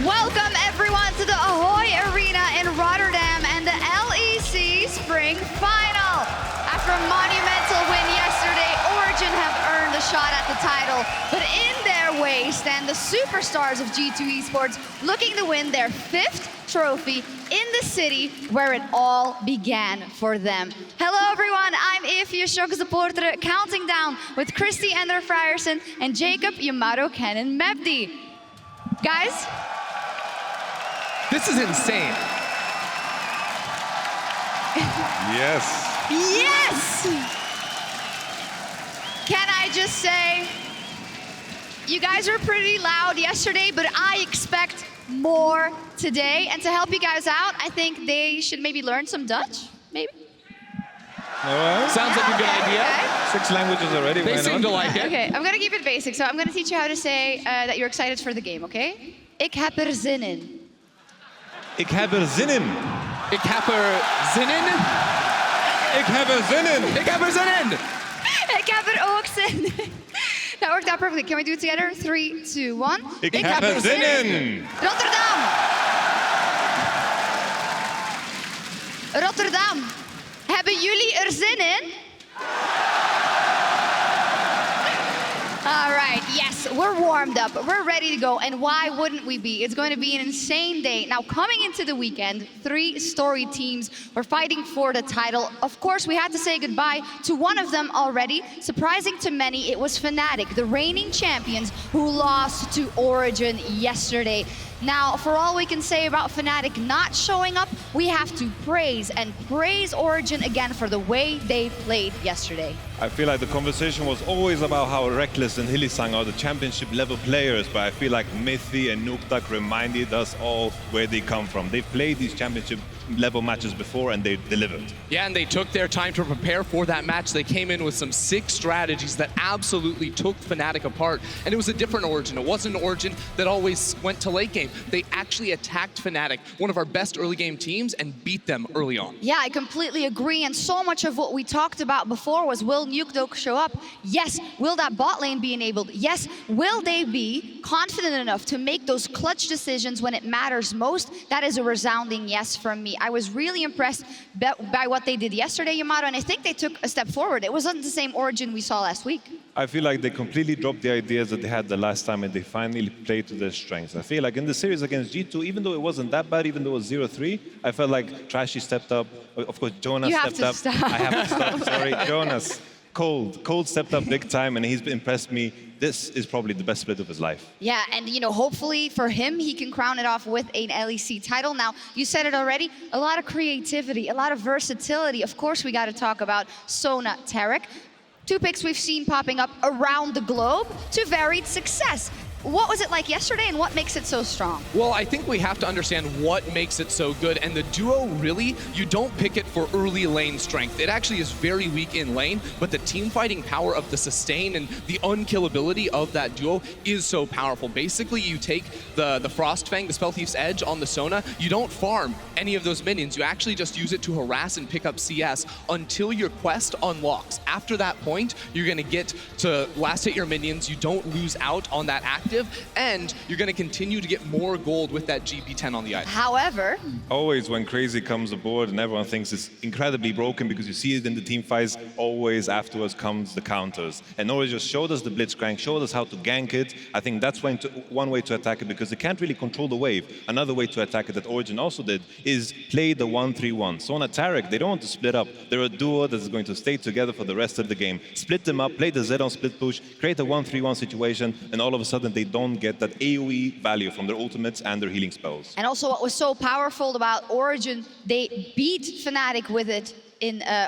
Welcome everyone to the Ahoy Arena in Rotterdam and the LEC Spring Final. After a monumental win yesterday, Origen have earned a shot at the title. But in their way stand the superstars of G2 Esports looking to win their 5th trophy in the city where it all began for them. Hello everyone, I'm Sjokz supporter counting down with Christy Ender Frierson and Jacob YamatoCannon Mebdi. Guys, this is insane. Yes. Yes! Can I just say, you guys were pretty loud yesterday, but I expect more today. And to help you guys out, I think they should maybe learn some Dutch, maybe? Sounds like a good idea. Okay. 6 languages already. They seem to like it. Okay, I'm gonna keep it basic. So I'm gonna teach you how to say that you're excited for the game, okay? Ik heb er zin in. Ik heb er zin in. Ik heb er zin in. Ik heb er zin in. Ik heb er zin in. Ik heb er ook zin in. That worked out perfectly. Can we do it together? 3, 2, 1. Ik heb er zin in. Rotterdam. Rotterdam. Hebben jullie er zin in? All right, yes, we're warmed up, we're ready to go, and why wouldn't we be? It's going to be an insane day. Now, coming into the weekend, 3 storied teams were fighting for the title. Of course, we had to say goodbye to one of them already. Surprising to many, it was Fnatic, the reigning champions, who lost to Origen yesterday. Now, for all we can say about Fnatic not showing up, we have to praise Origen again for the way they played yesterday. I feel like the conversation was always about how Reckless and Hylissang are the championship level players, but I feel like Mythy and Nuktak reminded us all where they come from. They've played these championship level matches before and they delivered. Yeah, and they took their time to prepare for that match. They came in with some sick strategies that absolutely took Fnatic apart. And it was a different Origen. It wasn't an Origen that always went to late game. They actually attacked Fnatic, one of our best early game teams, and beat them early on. Yeah, I completely agree. And so much of what we talked about before was, will Nukedok show up? Yes. Will that bot lane be enabled? Yes. Will they be confident enough to make those clutch decisions when it matters most? That is a resounding yes from me. I was really impressed by what they did yesterday, Yamato, and I think they took a step forward. It wasn't the same Origen we saw last week. I feel like they completely dropped the ideas that they had the last time and they finally played to their strengths. I feel like in the series against G2, even though it wasn't that bad, even though it was 0-3, I felt like Trashy stepped up. Of course, Jonas stepped up. Stop. I have to stop, sorry. Jonas, Cold stepped up big time and he's impressed me. This is probably the best split of his life. Yeah, and you know, hopefully for him, he can crown it off with an LEC title. Now, you said it already, a lot of creativity, a lot of versatility. Of course, we got to talk about Sona Tarek. 2 picks we've seen popping up around the globe to varied success. What was it like yesterday and what makes it so strong? Well, I think we have to understand what makes it so good. And the duo, really, you don't pick it for early lane strength. It actually is very weak in lane, but the team fighting power of the sustain and the unkillability of that duo is so powerful. Basically, you take the Frostfang, the Spell Thief's Edge on the Sona, you don't farm any of those minions. You actually just use it to harass and pick up CS until your quest unlocks. After that point, you're gonna get to last hit your minions. You don't lose out on that active, and you're going to continue to get more gold with that GP10 on the item. However, always when Crazy comes aboard and everyone thinks it's incredibly broken because you see it in the team fights, always afterwards comes the counters. And Origen just showed us the Blitzcrank, showed us how to gank it. I think that's one way to attack it because they can't really control the wave. Another way to attack it that Origen also did is play the 1-3-1. So on a Tarek, they don't want to split up. They're a duo that's going to stay together for the rest of the game. Split them up, play the Z on split push, create a 1-3-1 situation, and all of a sudden they don't get that AoE value from their ultimates and their healing spells. And also what was so powerful about Origen, they beat Fnatic with it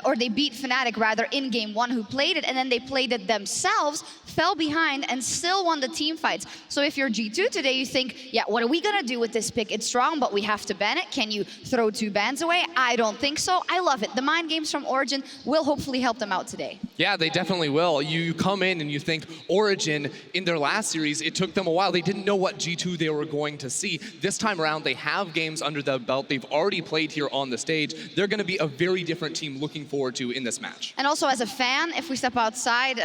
or they beat Fnatic rather in game 1 who played it, and then they played it themselves, fell behind and still won the team fights. So if you're G2 today, you think, yeah, what are we gonna do with this pick? It's strong, but we have to ban it. Can you throw 2 bans away? I don't think so. I love it. The mind games from Origen will hopefully help them out today. Yeah, they definitely will. You come in and you think Origen, in their last series, it took them a while. They didn't know what G2 they were going to see. This time around, they have games under the belt. They've already played here on the stage. They're gonna be a very different team team looking forward to in this match. And also as a fan, if we step outside,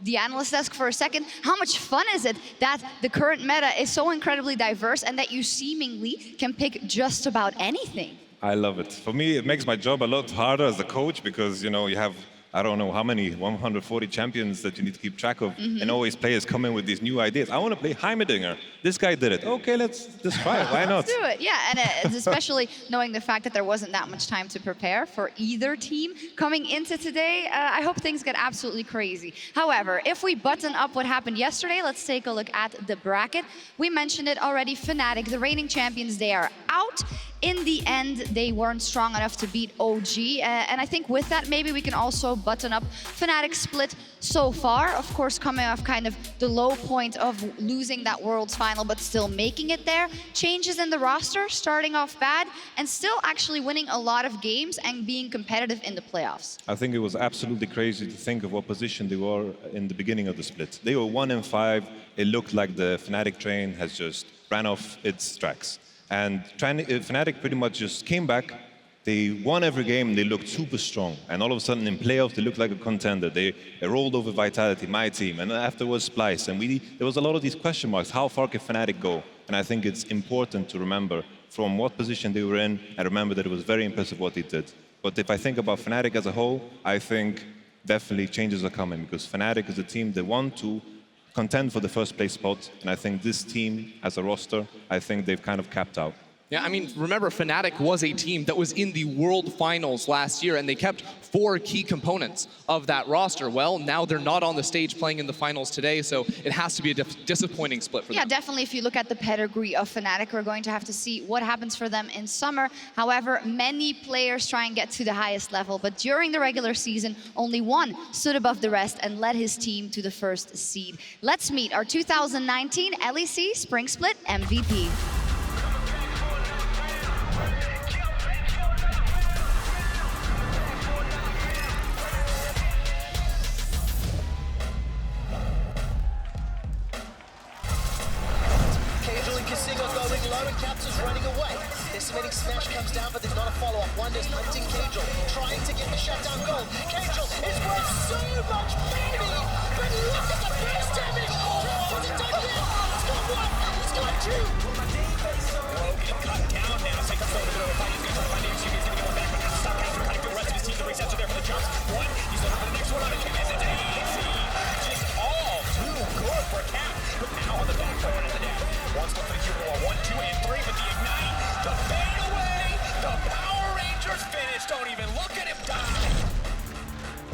the analyst desk for a second, how much fun is it that the current meta is so incredibly diverse and that you seemingly can pick just about anything? I love it. For me, it makes my job a lot harder as a coach because, you have, I don't know how many, 140 champions that you need to keep track of, and always players come in with these new ideas. I want to play Heimerdinger. This guy did it. Okay, let's just try it. Why not? Let's do it, yeah. And it's especially knowing the fact that there wasn't that much time to prepare for either team coming into today. I hope things get absolutely crazy. However, if we button up what happened yesterday, let's take a look at the bracket. We mentioned it already, Fnatic, the reigning champions, they are out. In the end, they weren't strong enough to beat OG. And I think with that, maybe we can also button up Fnatic's split so far. Of course, coming off kind of the low point of losing that Worlds final, but still making it there. Changes in the roster, starting off bad, and still actually winning a lot of games and being competitive in the playoffs. I think it was absolutely crazy to think of what position they were in the beginning of the split. They were 1-5. It looked like the Fnatic train has just ran off its tracks. And Fnatic pretty much just came back. They won every game, and they looked super strong. And all of a sudden, in playoffs, they looked like a contender. They rolled over Vitality, my team, and afterwards Splice. And there was a lot of these question marks. How far can Fnatic go? And I think it's important to remember from what position they were in, and remember that it was very impressive what they did. But if I think about Fnatic as a whole, I think definitely changes are coming, because Fnatic is a team that want to contend for the first place spot, and I think this team, as a roster, I think they've kind of capped out. Yeah, I mean, remember, Fnatic was a team that was in the World Finals last year, and they kept 4 key components of that roster. Well, now they're not on the stage playing in the finals today, so it has to be a disappointing split for them. Yeah, definitely. If you look at the pedigree of Fnatic, we're going to have to see what happens for them in summer. However, many players try and get to the highest level, but during the regular season, only one stood above the rest and led his team to the first seed. Let's meet our 2019 LEC Spring Split MVP. Laure and Caps is running away. Estimating smash comes down, but there's not a follow-up. Wonder's hunting Kagel, trying to get the shutdown goal. Kagel is worth so much money, but look at the burst damage. Has it done yet? It's got one, it's got two. Getting cut down now. Take a photo of the fight. He's going to try to find the XG. He's going to get one back, but has to stop Kagel. Trying to get the rest of his team. The receptor there for the jumps. One, he's looking for the next one on it. Is it easy? Just all too good for Cap. But now on the back foot of the down. Wants to put you on 1, 2, and 3, but the ignite, the fade away, the Power Rangers finish. Don't even look at him die.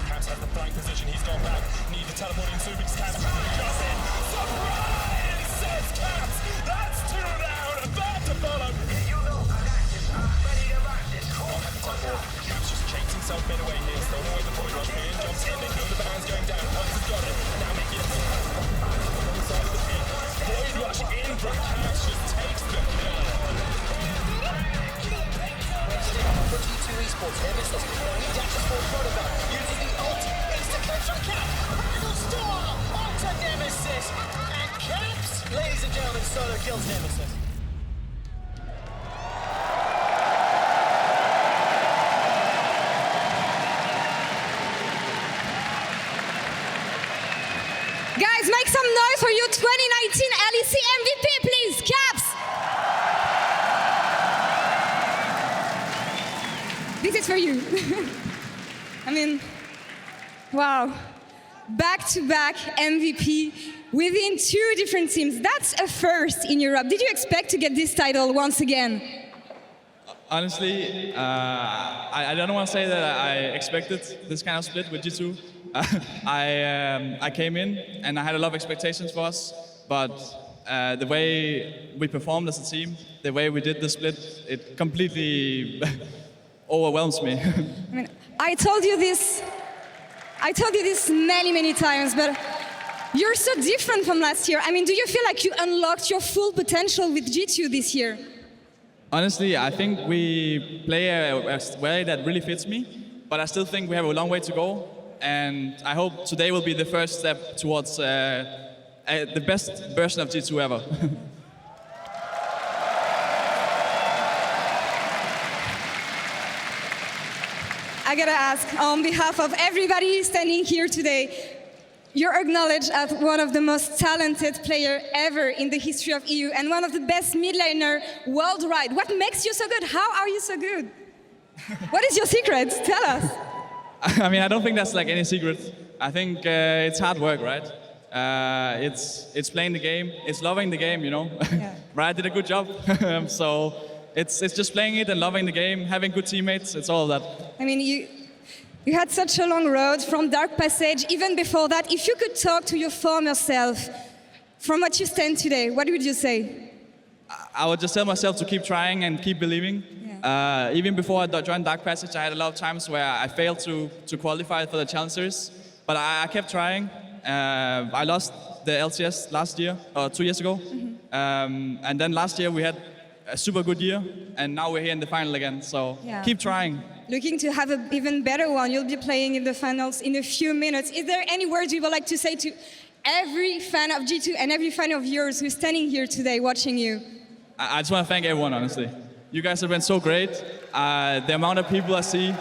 Caps has the throwing position. He's going back. Need to teleport in soon because Caps just in. Surprise, says Caps. That's 2 down. About to follow. You know I got this. I'm ready to rock this. Caps just chasing himself midway here. Throwing away the point. Rush in, jumps in. They know the band's going down. Once he's got it, now making it on the side of the pin. Void Rush in from Caps just takes the kill. For G2 Esports, Nemesis, he dashes for Protobot, uses the ult, instant clutch on Cap, final star onto Nemesis, and Caps, ladies and gentlemen, solo kills Nemesis. Guys, make some noise for your 2019 LEC MVP, please, Caps! This is for you. I mean, wow. Back-to-back MVP within 2 different teams. That's a first in Europe. Did you expect to get this title once again? Honestly, I don't want to say that I expected this kind of split with G2. I came in and I had a lot of expectations for us, but the way we performed as a team, the way we did the split, it completely overwhelms me. I mean, I told you this many times, but you're so different from last year. I mean, do you feel like you unlocked your full potential with G2 this year? Honestly, I think we play a way that really fits me, but I still think we have a long way to go. And I hope today will be the first step towards the best version of G2 ever. I gotta ask, on behalf of everybody standing here today, you're acknowledged as one of the most talented players ever in the history of EU and one of the best mid laner worldwide. What makes you so good? How are you so good? What is your secret? Tell us. I mean, I don't think that's like any secret. I think it's hard work, right? It's playing the game, it's loving the game, you know. Yeah. Brad did a good job. So it's just playing it and loving the game, having good teammates. It's all of that. I mean, you had such a long road from Dark Passage, even before that. If you could talk to your former self from what you stand today, what would you say? I would just tell myself to keep trying and keep believing. Yeah. Even before I joined Dark Passage, I had a lot of times where I failed to qualify for the Challengers, but I kept trying. I lost the LCS last year, or 2 years ago. Mm-hmm. And then last year we had a super good year, and now we're here in the final again, so keep trying. Looking to have an even better one. You'll be playing in the finals in a few minutes. Is there any words you would like to say to every fan of G2 and every fan of yours who's standing here today watching you? I just want to thank everyone, honestly. You guys have been so great. The amount of people I see.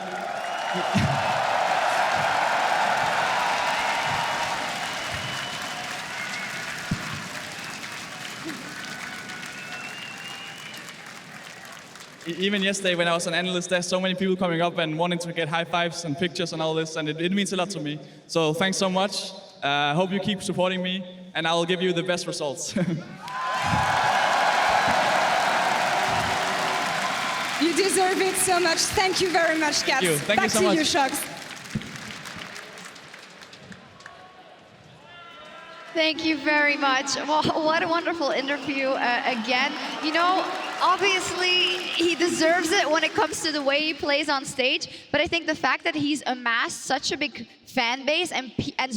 Even yesterday when I was an analyst, there's so many people coming up and wanting to get high fives and pictures and all this, and it means a lot to me. So thanks so much. I hope you keep supporting me, and I will give you the best results. You deserve it so much. Thank you very much, Caps. Thank you. Thank Back you so to much. you, Sjokz. Thank you very much. Well, what a wonderful interview again. You know, obviously he deserves it when it comes to the way he plays on stage, but I think the fact that he's amassed such a big fan base and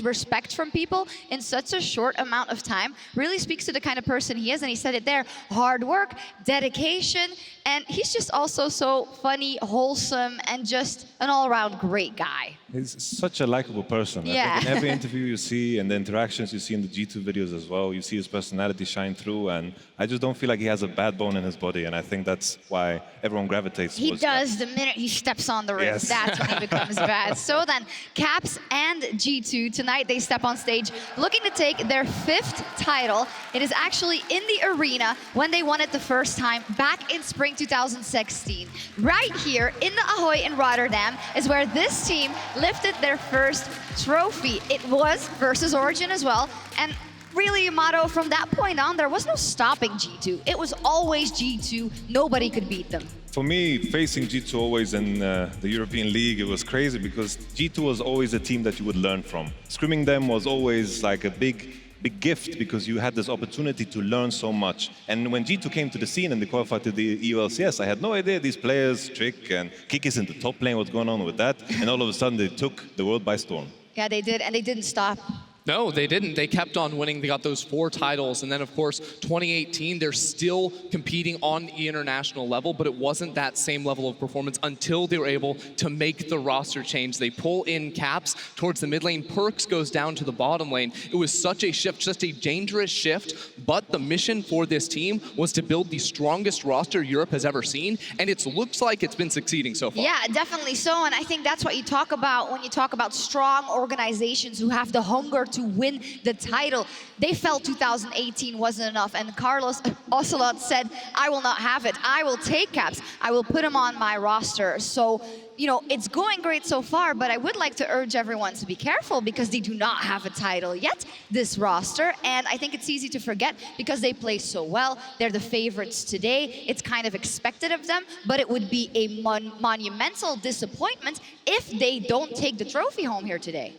respect from people in such a short amount of time really speaks to the kind of person he is, and he said it there, hard work, dedication, and he's just also so funny, wholesome, and just an all-around great guy. He's such a likable person. Yeah. I think in every interview you see and the interactions you see in the G2 videos as well, you see his personality shine through, and I just don't feel like he has a bad bone in his body, and I think that's why everyone gravitates He towards does the minute he steps on the ring. Yes. That's when he becomes bad. So then, Caps and G2, tonight they step on stage looking to take their 5th title. It is actually in the arena when they won it the first time back in spring 2016. Right here in the Ahoy in Rotterdam is where this team lifted their first trophy. It was versus Origen as well. And really, Yamato, from that point on, there was no stopping G2. It was always G2. Nobody could beat them. For me, facing G2 always in the European League, it was crazy because G2 was always a team that you would learn from. Scrimming them was always like a big gift because you had this opportunity to learn so much. And when G2 came to the scene and they qualified to the EULCS, I had no idea these players, Trick and Kikis in the top lane, what's going on with that. And all of a sudden, they took the world by storm. Yeah, they did, and they didn't stop. No, they didn't. They kept on winning. They got those 4 titles. And then, of course, 2018, they're still competing on the international level, but it wasn't that same level of performance until they were able to make the roster change. They pull in Caps towards the mid lane. Perks goes down to the bottom lane. It was such a shift, just a dangerous shift. But the mission for this team was to build the strongest roster Europe has ever seen. And it looks like it's been succeeding so far. Yeah, definitely so. And I think that's what you talk about when you talk about strong organizations who have the hunger to win the title. They felt 2018 wasn't enough, and Carlos Ocelot said, I will not have it. I will take Caps. I will put him on my roster. So, you know, it's going great so far, but I would like to urge everyone to be careful because they do not have a title yet, this roster, and I think it's easy to forget because they play so well. They're the favorites today. It's kind of expected of them, but it would be a monumental disappointment if they don't take the trophy home here today.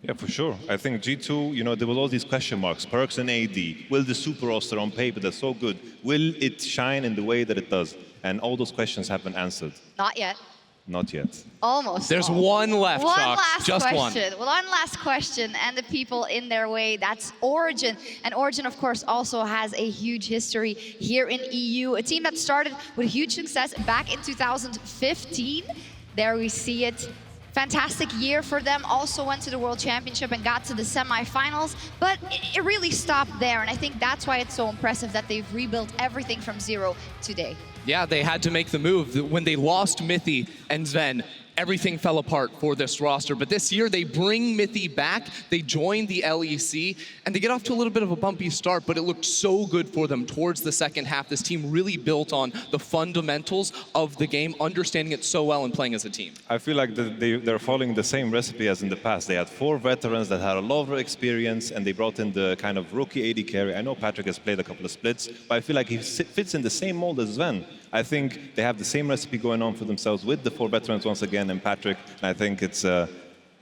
Yeah, for sure. I think G2, you know, there were all these question marks. Perks and AD. Will the super roster on paper that's so good, will it shine in the way that it does? And all those questions have been answered. Not yet. Not yet. Almost. There's one left, One Sjokz. last Just question. One last question, and the people in their way, that's Origen. And Origen, of course, also has a huge history here in EU. A team that started with huge success back in 2015. There we see it. Fantastic year for them, also went to the World Championship and got to the semifinals, but it really stopped there, and I think that's why it's so impressive that they've rebuilt everything from zero today. Yeah, they had to make the move. When they lost Mithy and Sven, everything fell apart for this roster. But this year, they bring Mithy back, they join the LEC, and they get off to a little bit of a bumpy start, but it looked so good for them towards the second half. This team really built on the fundamentals of the game, understanding it so well and playing as a team. I feel like they're following the same recipe as in the past. They had 4 veterans that had a lot of experience, and they brought in the kind of rookie AD carry. I know Patrick has played a couple of splits, but I feel like he fits in the same mold as Sven. I think they have the same recipe going on for themselves with the 4 veterans once again and Patrick, and I think it's a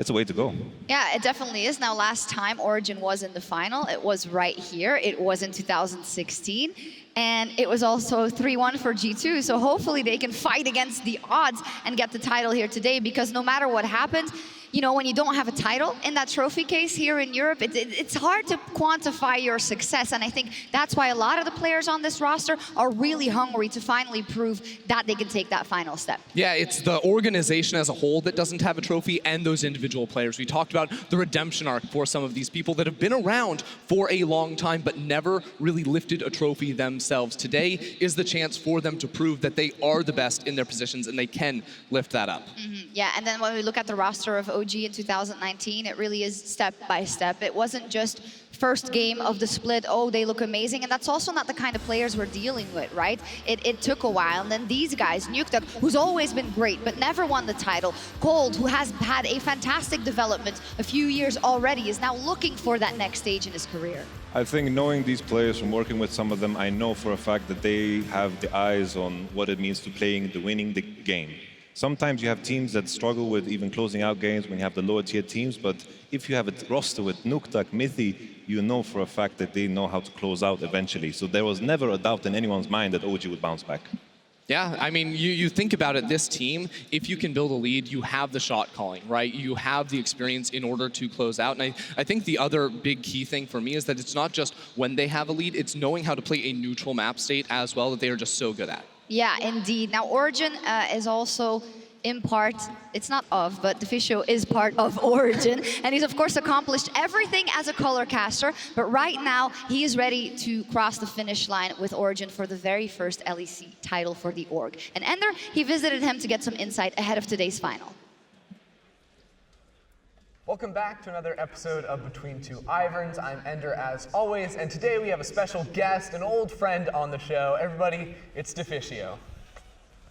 way to go. Yeah, it definitely is. Now, last time Origen was in the final, it was right here. It was in 2016. And it was also 3-1 for G2. So hopefully they can fight against the odds and get the title here today, because no matter what happens, you know, when you don't have a title in that trophy case here in Europe, it's hard to quantify your success. And I think that's why a lot of the players on this roster are really hungry to finally prove that they can take that final step. Yeah, it's the organization as a whole that doesn't have a trophy and those individual players. We talked about the redemption arc for some of these people that have been around for a long time but never really lifted a trophy themselves. Today is the chance for them to prove that they are the best in their positions and they can lift that up. Yeah, and then when we look at the roster of OG in 2019, it really is step by step. It wasn't just first game of the split, oh, they look amazing, and that's also not the kind of players we're dealing with, right? It took a while, and then these guys, Nukeduck, who's always been great but never won the title, Cold, who has had a fantastic development a few years already, is now looking for that next stage in his career. I think knowing these players, from working with some of them, I know for a fact that they have the eyes on what it means to winning the game. Sometimes you have teams that struggle with even closing out games when you have the lower tier teams, but if you have a roster with Nukeduck, Mithy, you know for a fact that they know how to close out eventually. So there was never a doubt in anyone's mind that OG would bounce back. Yeah, I mean, you think about it, this team, if you can build a lead, you have the shot calling, right? You have the experience in order to close out. And I think the other big key thing for me is that it's not just when they have a lead, it's knowing how to play a neutral map state as well that they are just so good at. Yeah, indeed. Now, Origen is also in part, it's not of, but Deficio is part of Origen. And he's, of course, accomplished everything as a color caster. But right now, he is ready to cross the finish line with Origen for the very first LEC title for the org. And Ender, he visited him to get some insight ahead of today's final. Welcome back to another episode of Between Two Iverns. I'm Ender as always, and today we have a special guest, an old friend on the show. Everybody, it's Deficio.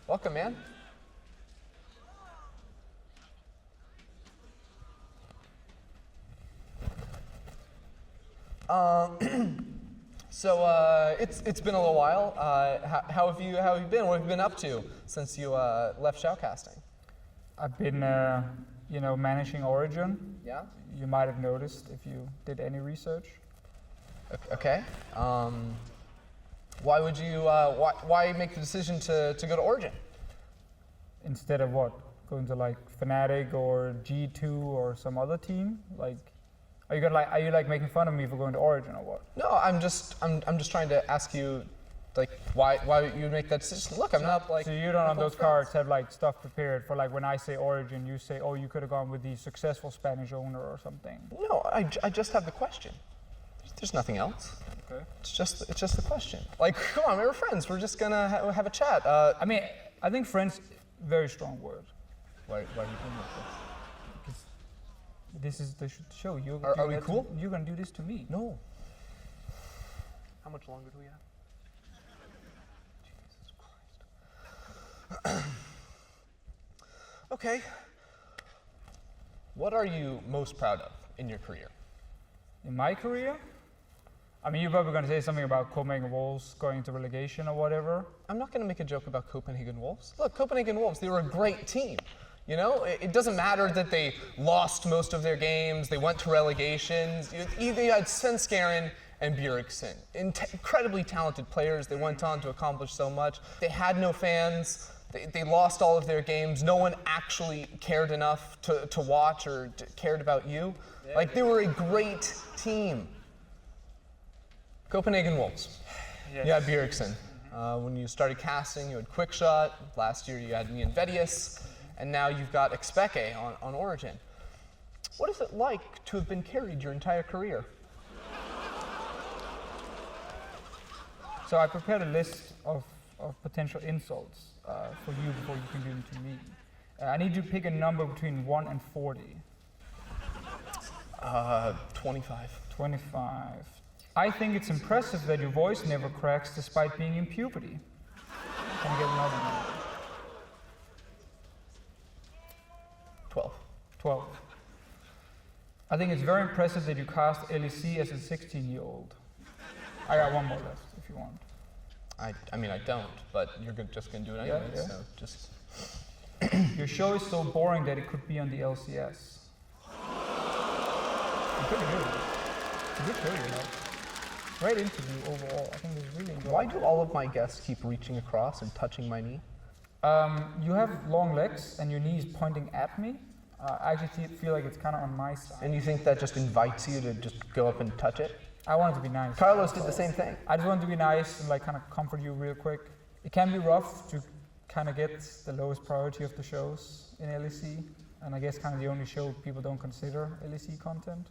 Welcome, man. So it's been a little while. How have you been? What have you been up to since you left shoutcasting? I've been you know, managing Origen. Yeah. You might have noticed if you did any research. Okay. Why would you? Why make the decision to go to Origen? Instead of what? Going to like Fnatic or G2 or some other team? Like, are you making fun of me for going to Origen or what? No, I'm just trying to ask you, like, why you make that decision. Look, I'm not like. So you don't on those cards have like stuff prepared for like when I say Origen, you say, oh, you could have gone with the successful Spanish owner or something. No, I just have the question. There's nothing else. Okay. It's just the question. Like, come on, we're friends. We're just gonna have a chat. I mean, I think friends, very strong word. Why are you doing this? Because this is the show. Are we cool? You're gonna do this to me. No. How much longer do we have? Jesus Christ. Okay. What are you most proud of in your career? In my career? I mean, you're probably going to say something about Copenhagen Wolves going to relegation or whatever. I'm not going to make a joke about Copenhagen Wolves. Look, Copenhagen Wolves, they were a great team. You know, it doesn't matter that they lost most of their games, they went to relegations. You had Svenskeren and Bjergsen, incredibly talented players. They went on to accomplish so much. They had no fans. They lost all of their games. No one actually cared enough to watch or cared about you. Like, they were a great team. Copenhagen Wolves. Yes. You had Bjergsen. When you started casting, you had Quickshot. Last year, you had me and Vedius. And now you've got Expeke on Origen. What is it like to have been carried your entire career? So I prepared a list of potential insults for you before you can do them to me. I need you to pick a number between 1 and 40. 25. 25. I think it's impressive that your voice never cracks despite being in puberty. Can I get another number? 12. 12. I think it's very impressive that you cast LEC as a 16-year-old. I got one more left, if you want. I mean, I don't, but you're just going to do it anyway, yeah. so just... Your show is so boring that it could be on the LCS. Pretty good. It's a good show, you know. Great interview overall. I think it's really enjoyable. Why do all of my guests keep reaching across and touching my knee? You have long legs and your knee is pointing at me. I actually feel like it's kind of on my side. And you think that just invites you to just go up and touch it? I want it to be nice. Carlos did the same thing. I just want it to be nice and like kind of comfort you real quick. It can be rough to kind of get the lowest priority of the shows in LEC, and I guess kind of the only show people don't consider LEC content.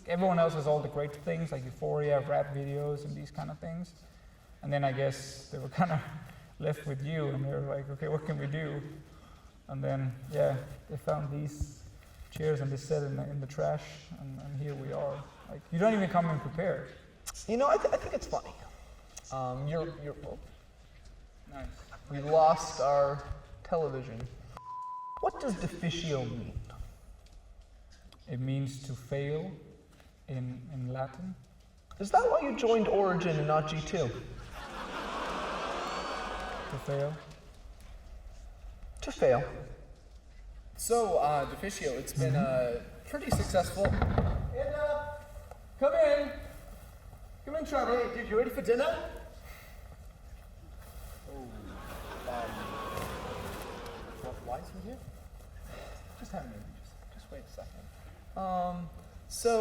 Everyone else has all the great things like Euphoria, rap videos, and these kind of things. And then I guess they were kind of left with you, and they were like, okay, what can we do? And then, yeah, they found these chairs and they set in the trash, and here we are. Like, you don't even come in prepared. You know, I think it's funny. You're Nice. we lost our television. What does Deficio mean? It means to fail in Latin. Is that why you joined Origen and not G2? To fail. To fail. So, Deficio, it's been pretty successful. And, come in. Come in, Trevor. Hey, dude, you ready for dinner? Why is he here? Just have a minute. Just wait a second. So,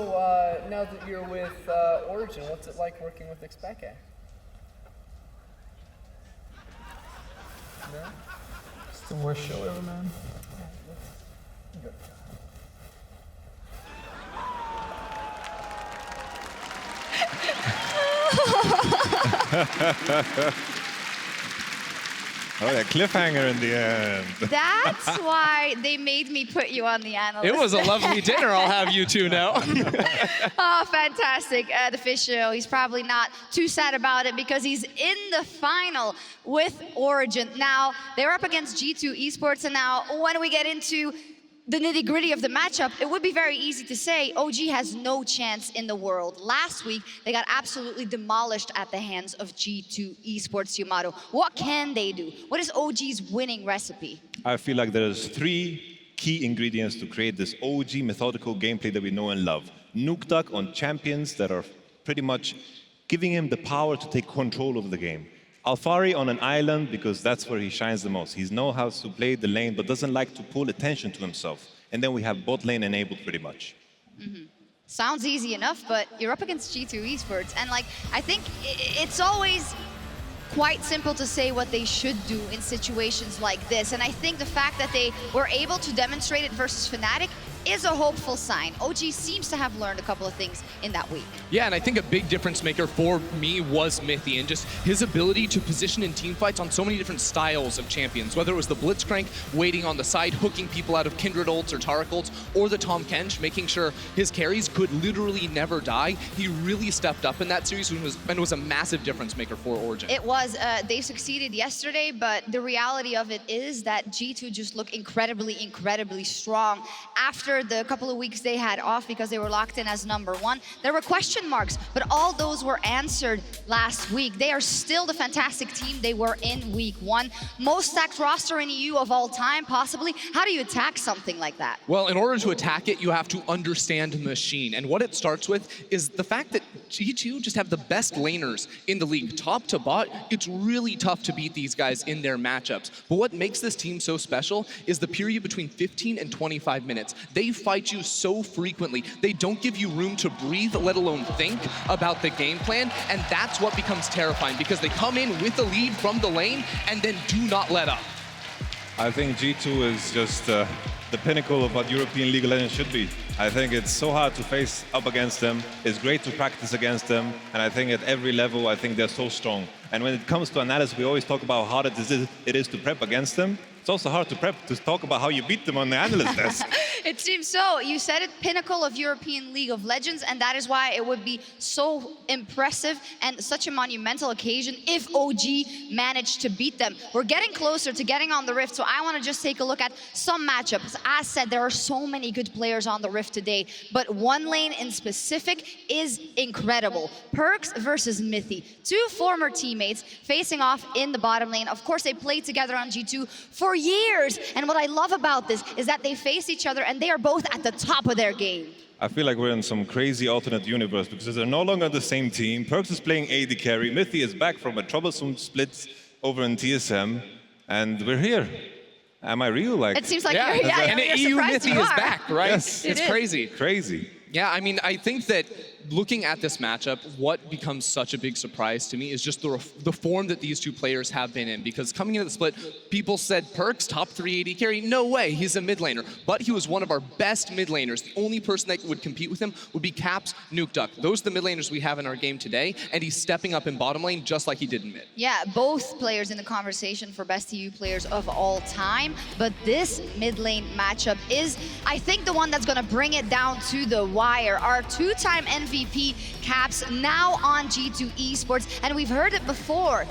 now that you're with Origen, what's it like working with FLICKR? No? It's the worst show ever, man. Good. Oh, yeah, cliffhanger in the end. That's why they made me put you on the analyst. It was a lovely dinner, I'll have you two know. Oh, fantastic. Deficio, he's probably not too sad about it because he's in the final with Origen. Now, they're up against G2 Esports, and now when we get into the nitty-gritty of the matchup, it would be very easy to say OG has no chance in the world. Last week, they got absolutely demolished at the hands of G2 Esports Yamato. What can they do? What is OG's winning recipe? I feel like there's 3 key ingredients to create this OG methodical gameplay that we know and love. Nuke Duck on champions that are pretty much giving him the power to take control of the game. Alphari on an island because that's where he shines the most. He knows how to play the lane but doesn't like to pull attention to himself. And then we have bot lane enabled pretty much. Mm-hmm. Sounds easy enough, but you're up against G2 Esports. And like, I think it's always quite simple to say what they should do in situations like this. And I think the fact that they were able to demonstrate it versus Fnatic is a hopeful sign. OG seems to have learned a couple of things in that week. Yeah, and I think a big difference maker for me was Mithy and just his ability to position in team fights on so many different styles of champions, whether it was the Blitzcrank waiting on the side, hooking people out of Kindred ults or Taric ults, or the Tahm Kench, making sure his carries could literally never die. He really stepped up in that series and was a massive difference maker for Origen. It was. They succeeded yesterday, but the reality of it is that G2 just looked incredibly, incredibly strong. After the couple of weeks they had off because they were locked in as #1, there were question marks, but all those were answered last week. They are still the fantastic team they were in week 1. Most stacked roster in EU of all time, possibly. How do you attack something like that? Well, in order to attack it, you have to understand the machine. And what it starts with is the fact that G2 just have the best laners in the league. Top to bot, it's really tough to beat these guys in their matchups. But what makes this team so special is the period between 15 and 25 minutes. They fight you so frequently. They don't give you room to breathe, let alone think about the game plan. And that's what becomes terrifying because they come in with the lead from the lane and then do not let up. I think G2 is just the pinnacle of what European League of Legends should be. I think it's so hard to face up against them. It's great to practice against them. And I think at every level, I think they're so strong. And when it comes to analysis, we always talk about how hard it is to prep against them. It's also hard to talk about how you beat them on the analyst desk. It seems so. You said it, pinnacle of European League of Legends, and that is why it would be so impressive and such a monumental occasion if OG managed to beat them. We're getting closer to getting on the Rift, so I want to just take a look at some matchups. As said, there are so many good players on the Rift today, but one lane in specific is incredible. Perkz versus Mythy, two former teammates facing off in the bottom lane. Of course, they played together on G2 for years, and what I love about this is that they face each other and they are both at the top of their game. I feel like we're in some crazy alternate universe because they're no longer on the same team. Perkz is playing AD carry, Mythy is back from a troublesome split over in TSM, and we're here. Am I real? Like, It seems like Yeah, you're, and you're EU surprised Mythy you is are. back, right? Yes. It's It is. crazy. crazy. Yeah, I mean, I think that looking at this matchup, what becomes such a big surprise to me is just the form that these two players have been in. Because coming into the split, people said Perkz, top 3 AD carry, no way, he's a mid laner. But he was one of our best mid laners. The only person that would compete with him would be Caps, Nukeduck. Those are the mid laners we have in our game today, and he's stepping up in bottom lane just like he did in mid. Yeah, both players in the conversation for best EU players of all time. But this mid lane matchup is, I think, the one that's going to bring it down to the wire. Our two-time MVP Caps now on G2 Esports, and we've heard it before.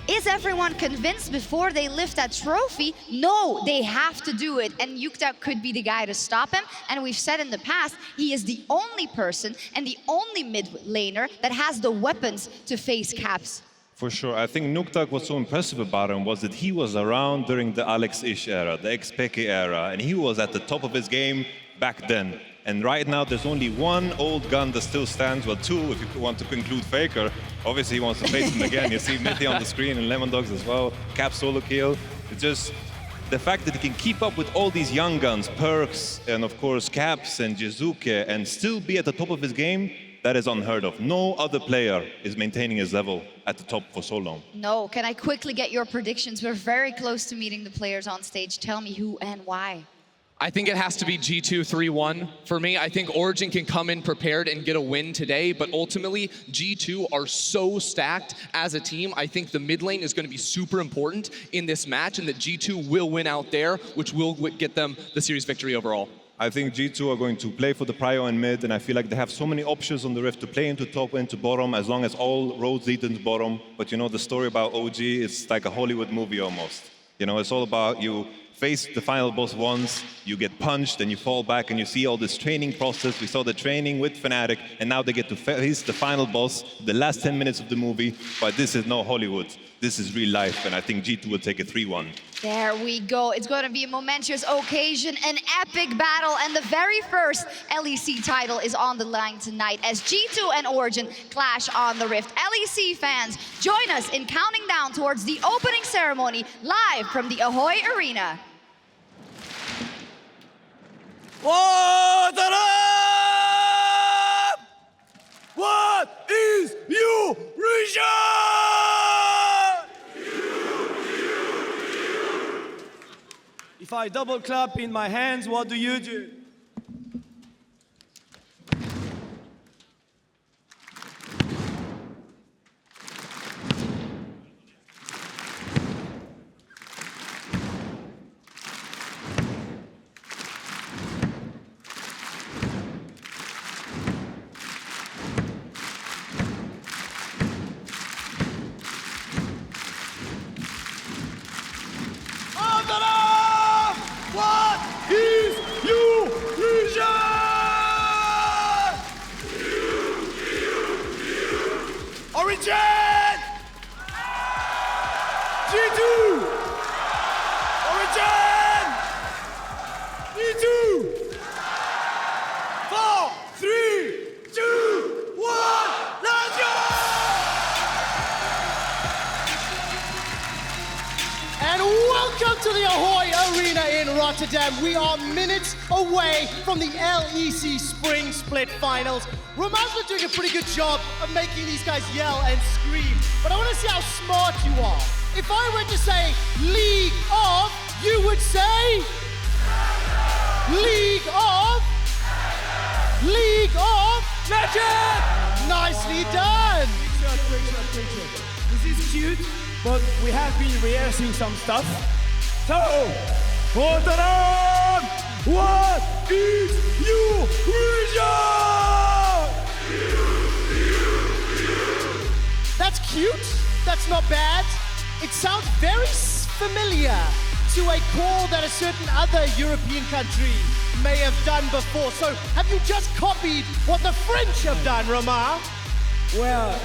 Is everyone convinced before they lift that trophy? No, they have to do it, and Nukeduck could be the guy to stop him. And we've said in the past, he is the only person and the only mid laner that has the weapons to face Caps. For sure. I think Nukeduck, what's so impressive about him was that he was around during the Alex-ish era, the XPK era, and he was at the top of his game back then. And right now, there's only one old gun that still stands, well, two if you want to include FLICKR. Obviously, he wants to face him again. You see Mythy on the screen and Lemon Dogs as well. Cap solo kill. It's just the fact that he can keep up with all these young guns, Perkz, and of course Caps and Jizuke, and still be at the top of his game, that is unheard of. No other player is maintaining his level at the top for so long. No, can I quickly get your predictions? We're very close to meeting the players on stage. Tell me who and why. I think it has to be G2 3-1 for me. I think Origen can come in prepared and get a win today, but ultimately G2 are so stacked as a team. I think the mid lane is going to be super important in this match, and that G2 will win out there, which will get them the series victory overall. I think G2 are going to play for the prio in mid, and I feel like they have so many options on the Rift to play into top, into bottom, as long as all roads lead into bottom. But you know, the story about OG, it's like a Hollywood movie almost. You know, it's all about you face the final boss once, you get punched, and you fall back, and you see all this training process. We saw the training with Fnatic, and now they get to face the final boss, the last 10 minutes of the movie. But this is no Hollywood. This is real life, and I think G2 will take a 3-1. There we go. It's going to be a momentous occasion, an epic battle, and the very first LEC title is on the line tonight as G2 and Origen clash on the Rift. LEC fans, join us in counting down towards the opening ceremony live from the Ahoy Arena. What up? What is Origen? If I double clap in my hands, what do you do? What is Origen? Origen! G2! Origen! G2! 4, 3, 2, 1, let's go! And welcome to the Ahoy Arena in Rotterdam. We are minutes away from the LEC Spring Split Finals. Roman's been doing a pretty good job of making these guys yell and scream, but I want to see how smart you are. If I were to say League of, you would say League of, League of Legend. Nicely done. Great shot. This is cute, but we have been rehearsing some stuff. So, Rotterdam, what is your region? That's cute. That's not bad. It sounds very familiar to a call that a certain other European country may have done before. So have you just copied what the French have done, Ramar? Well,